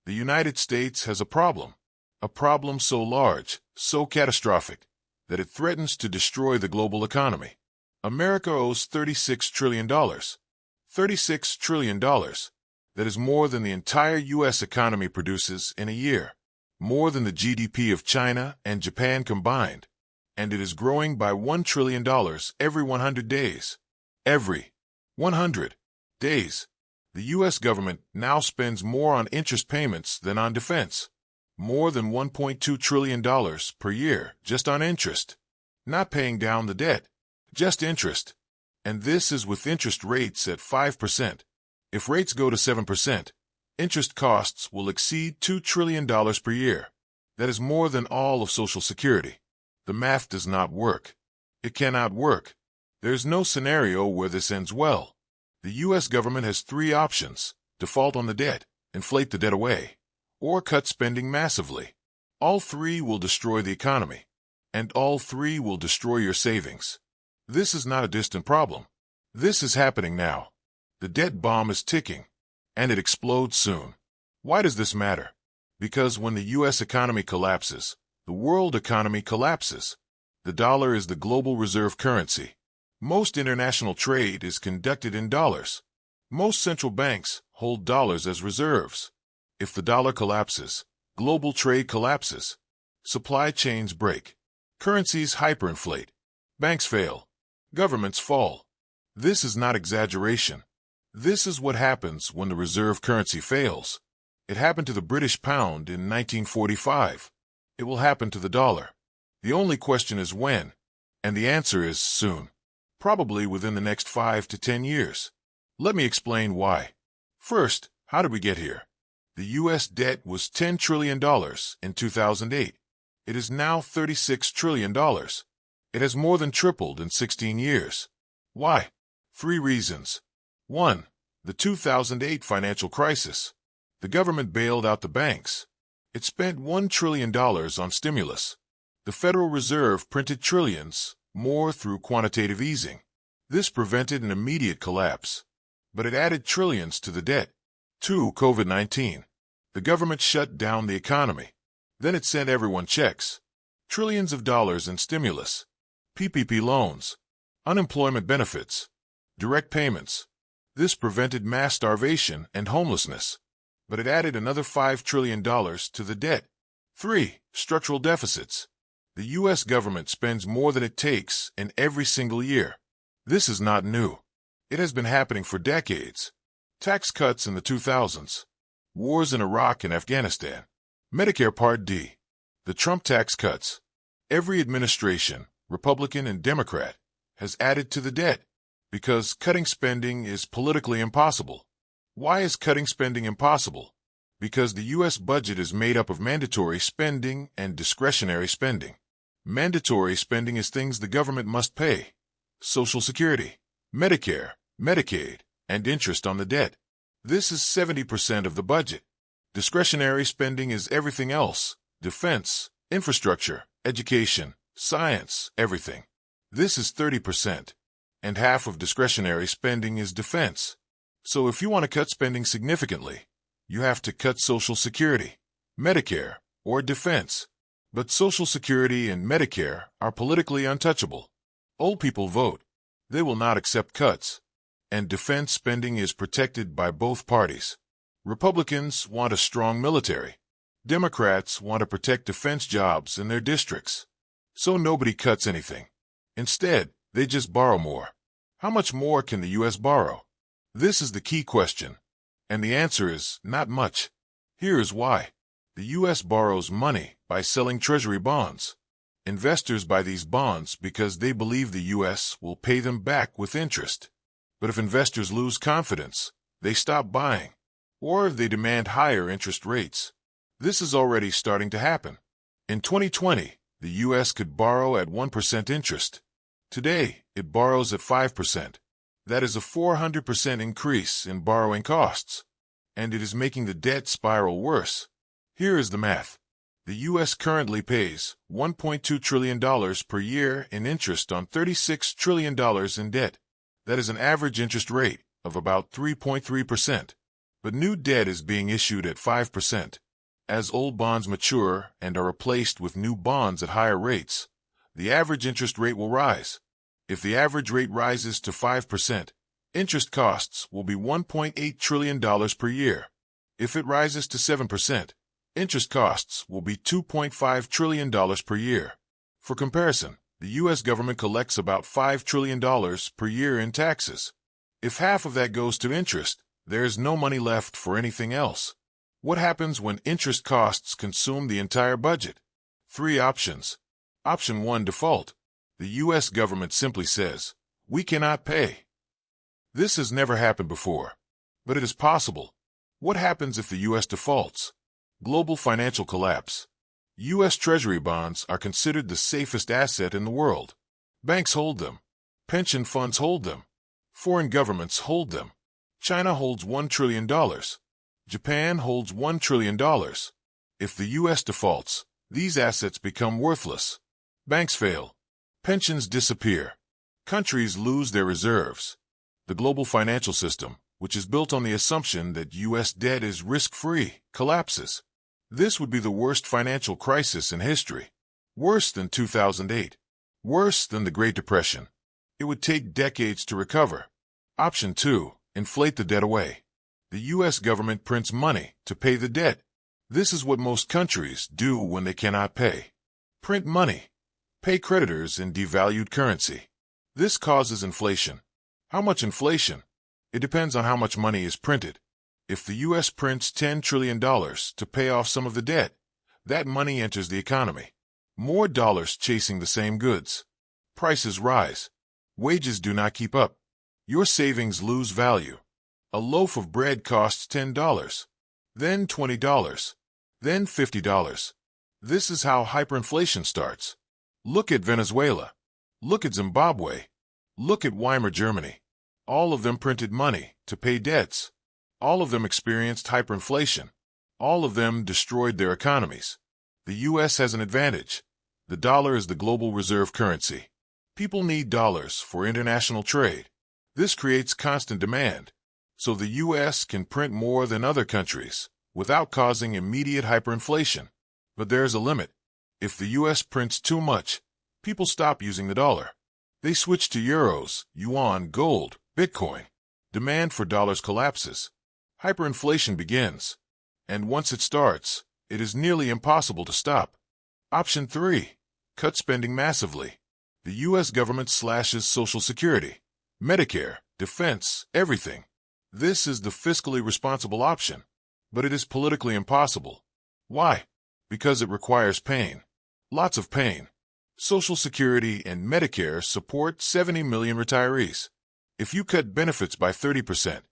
The United States has a problem so large, so catastrophic, that it threatens to destroy the global economy. America owes $36 trillion. $36 trillion. That is more than the entire U.S. economy produces in a year, more than the GDP of China and Japan combined, and it is growing by $1 trillion every 100 days. Every 100 days. The U.S. government now spends more on interest payments than on defense. More than $1.2 trillion per year just on interest. Not paying down the debt, just interest. And this is with interest rates at 5%. If rates go to 7%, interest costs will exceed $2 trillion per year. That is more than all of Social Security. The math does not work. It cannot work. There is no scenario where this ends well. The U.S. government has three options: default on the debt, inflate the debt away, or cut spending massively. All three will destroy the economy, and all three will destroy your savings. This is not a distant problem. This is happening now. The debt bomb is ticking, and it explodes soon. Why does this matter? Because when the U.S. economy collapses, the world economy collapses. The dollar is the global reserve currency. Most international trade is conducted in dollars. Most central banks hold dollars as reserves. If the dollar collapses, global trade collapses. Supply chains break. Currencies hyperinflate. Banks fail. Governments fall. This is not exaggeration. This is what happens when the reserve currency fails. It happened to the British pound in 1945. It will happen to the dollar. The only question is when, and the answer is soon. Probably within the next 5 to 10 years. Let me explain why. First, how did we get here? The U.S. debt was $10 trillion in 2008. It is now $36 trillion. It has more than tripled in 16 years. Why? 3 reasons. 1. The 2008 financial crisis. The government bailed out the banks. It spent $1 trillion on stimulus. The Federal Reserve printed trillions more through quantitative easing. This prevented an immediate collapse, but it added trillions to the debt. 2. COVID-19. The government shut down the economy. Then it sent everyone checks. Trillions of dollars in stimulus. PPP loans. Unemployment benefits. Direct payments. This prevented mass starvation and homelessness, but it added another $5 trillion to the debt. 3. Structural deficits. The U.S. government spends more than it takes in every single year. This is not new. It has been happening for decades. Tax cuts in the 2000s. Wars in Iraq and Afghanistan. Medicare Part D. The Trump tax cuts. Every administration, Republican and Democrat, has added to the debt because cutting spending is politically impossible. Why is cutting spending impossible? Because the U.S. budget is made up of mandatory spending and discretionary spending. Mandatory spending is things the government must pay: Social Security, Medicare, Medicaid, and interest on the debt. This is 70% of the budget. Discretionary spending is everything else: defense, infrastructure, education, science, everything. This is 30%, and half of discretionary spending is defense. So if you want to cut spending significantly, you have to cut Social Security, Medicare, or defense. But Social Security and Medicare are politically untouchable. Old people vote. They will not accept cuts. And defense spending is protected by both parties. Republicans want a strong military. Democrats want to protect defense jobs in their districts. So nobody cuts anything. Instead, they just borrow more. How much more can the U.S. borrow? This is the key question. And the answer is not much. Here is why. The U.S. borrows money by selling Treasury bonds. Investors buy these bonds because they believe the U.S. will pay them back with interest. But if investors lose confidence, they stop buying, or they demand higher interest rates. This is already starting to happen. In 2020, the U.S. could borrow at 1% interest. Today, it borrows at 5%. That is a 400% increase in borrowing costs. And it is making the debt spiral worse. Here is the math. The U.S. currently pays $1.2 trillion per year in interest on $36 trillion in debt. That is an average interest rate of about 3.3%. but new debt is being issued at 5%. As old bonds mature and are replaced with new bonds at higher rates, the average interest rate will rise. If the average rate rises to 5%, interest costs will be $1.8 trillion per year. If it rises to 7%, interest costs will be $2.5 trillion per year. For comparison, the U.S. government collects about $5 trillion per year in taxes. If half of that goes to interest, there is no money left for anything else. What happens when interest costs consume the entire budget? 3 options. Option 1, default. The U.S. government simply says, "We cannot pay." This has never happened before, but it is possible. What happens if the U.S. defaults? Global financial collapse. U.S. Treasury bonds are considered the safest asset in the world. Banks hold them. Pension funds hold them. Foreign governments hold them. China holds $1 trillion. Japan holds $1 trillion. If the U.S. defaults, these assets become worthless. Banks fail. Pensions disappear. Countries lose their reserves. The global financial system, which is built on the assumption that U.S. debt is risk-free, collapses. This would be the worst financial crisis in history. Worse than 2008. Worse than the Great Depression. It would take decades to recover. Option 2, inflate the debt away. The U.S. government prints money to pay the debt. This is what most countries do when they cannot pay. Print money. Pay creditors in devalued currency. This causes inflation. How much inflation? It depends on how much money is printed. If the U.S. prints $10 trillion to pay off some of the debt, that money enters the economy. More dollars chasing the same goods. Prices rise. Wages do not keep up. Your savings lose value. A loaf of bread costs $10, then $20, then $50. This is how hyperinflation starts. Look at Venezuela. Look at Zimbabwe. Look at Weimar Germany. All of them printed money to pay debts. All of them experienced hyperinflation. All of them destroyed their economies. The U.S. has an advantage. The dollar is the global reserve currency. People need dollars for international trade. This creates constant demand. So the U.S. can print more than other countries without causing immediate hyperinflation. But there is a limit. If the U.S. prints too much, people stop using the dollar. They switch to euros, yuan, gold, Bitcoin. Demand for dollars collapses. Hyperinflation begins. And once it starts, it is nearly impossible to stop. Option 3. Cut spending massively. The U.S. government slashes Social Security, Medicare, defense, everything. This is the fiscally responsible option, but it is politically impossible. Why? Because it requires pain. Lots of pain. Social Security and Medicare support 70 million retirees. If you cut benefits by 30%,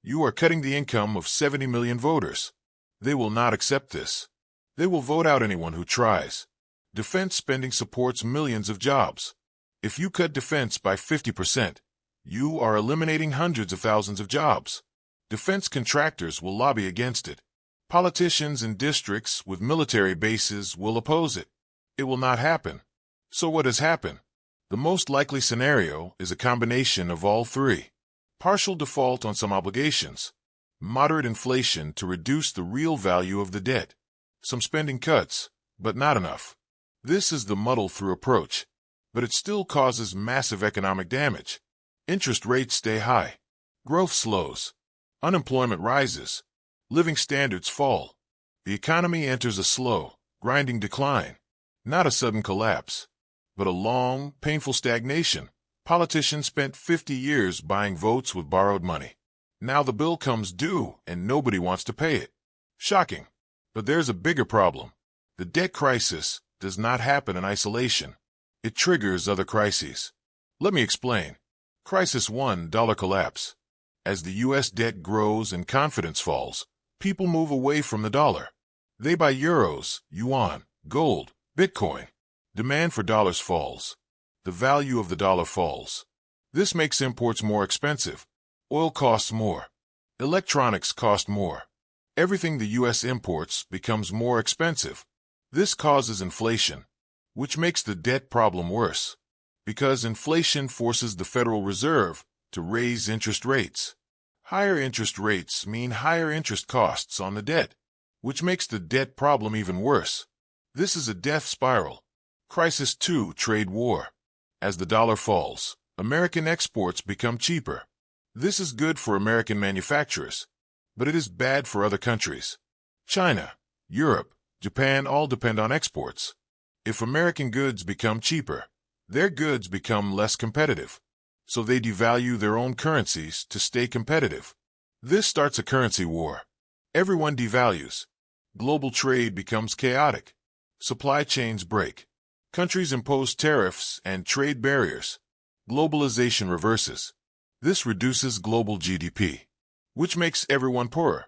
you are cutting the income of 70 million voters. They will not accept this. They will vote out anyone who tries. Defense spending supports millions of jobs. If you cut defense by 50%, you are eliminating hundreds of thousands of jobs. Defense contractors will lobby against it. Politicians in districts with military bases will oppose it. It will not happen. So what has happened? The most likely scenario is a combination of all 3. Partial default on some obligations. Moderate inflation to reduce the real value of the debt. Some spending cuts, but not enough. This is the muddle-through approach. But it still causes massive economic damage. Interest rates stay high. Growth slows. Unemployment rises. Living standards fall. The economy enters a slow, grinding decline. Not a sudden collapse, but a long, painful stagnation. Politicians spent 50 years buying votes with borrowed money. Now the bill comes due and nobody wants to pay it. Shocking. But there's a bigger problem. The debt crisis does not happen in isolation. It triggers other crises. Let me explain. Crisis 1, dollar collapse. As the U.S. debt grows and confidence falls, people move away from the dollar. They buy euros, yuan, gold, Bitcoin. Demand for dollars falls. The value of the dollar falls. This makes imports more expensive. Oil costs more. Electronics cost more. Everything the U.S. imports becomes more expensive. This causes inflation, which makes the debt problem worse, because inflation forces the Federal Reserve to raise interest rates. Higher interest rates mean higher interest costs on the debt, which makes the debt problem even worse. This is a death spiral. Crisis 2. Trade war. As the dollar falls, American exports become cheaper. This is good for American manufacturers, but it is bad for other countries. China, Europe, Japan all depend on exports. If American goods become cheaper, their goods become less competitive, so they devalue their own currencies to stay competitive. This starts a currency war. Everyone devalues. Global trade becomes chaotic. Supply chains break. Countries impose tariffs and trade barriers. Globalization reverses. This reduces global GDP, which makes everyone poorer.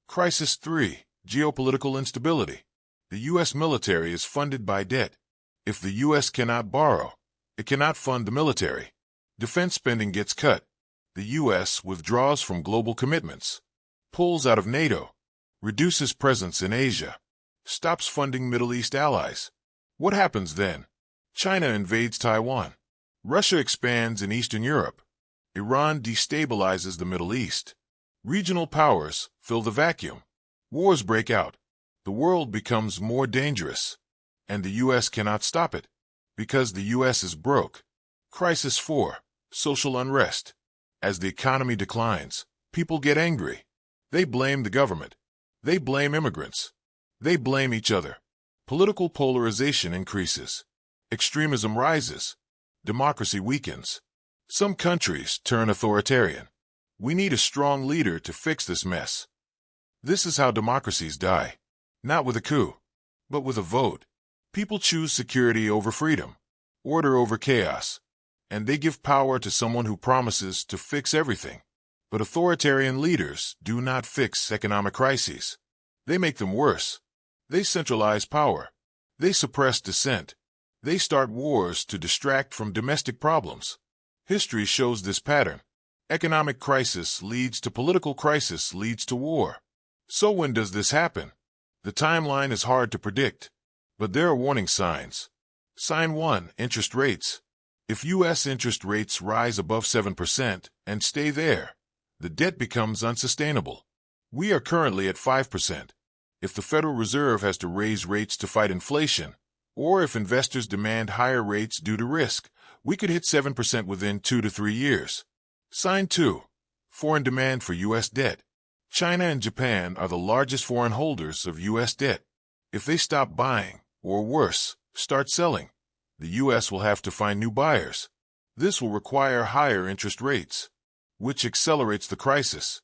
Crisis 3. Geopolitical instability. The U.S. military is funded by debt. If the U.S. cannot borrow, it cannot fund the military. Defense spending gets cut. The U.S. withdraws from global commitments, pulls out of NATO, reduces presence in Asia, stops funding Middle East allies. What happens then? China invades Taiwan. Russia expands in Eastern Europe. Iran destabilizes the Middle East. Regional powers fill the vacuum. Wars break out. The world becomes more dangerous, and the U.S. cannot stop it, because the U.S. is broke. Crisis 4. Social unrest. As the economy declines, people get angry. They blame the government. They blame immigrants. They blame each other. Political polarization increases. Extremism rises. Democracy weakens. Some countries turn authoritarian. We need a strong leader to fix this mess. This is how democracies die. Not with a coup, but with a vote. People choose security over freedom, order over chaos, and they give power to someone who promises to fix everything. But authoritarian leaders do not fix economic crises. They make them worse. They centralize power. They suppress dissent. They start wars to distract from domestic problems. History shows this pattern. Economic crisis leads to political crisis leads to war. So when does this happen? The timeline is hard to predict, but there are warning signs. Sign 1. Interest rates. If U.S. interest rates rise above 7% and stay there, the debt becomes unsustainable. We are currently at 5%. If the Federal Reserve has to raise rates to fight inflation, or if investors demand higher rates due to risk, we could hit 7% within 2 to 3 years. Sign 2. Foreign demand for U.S. debt. China and Japan are the largest foreign holders of U.S. debt. If they stop buying, or worse, start selling, the U.S. will have to find new buyers. This will require higher interest rates, which accelerates the crisis.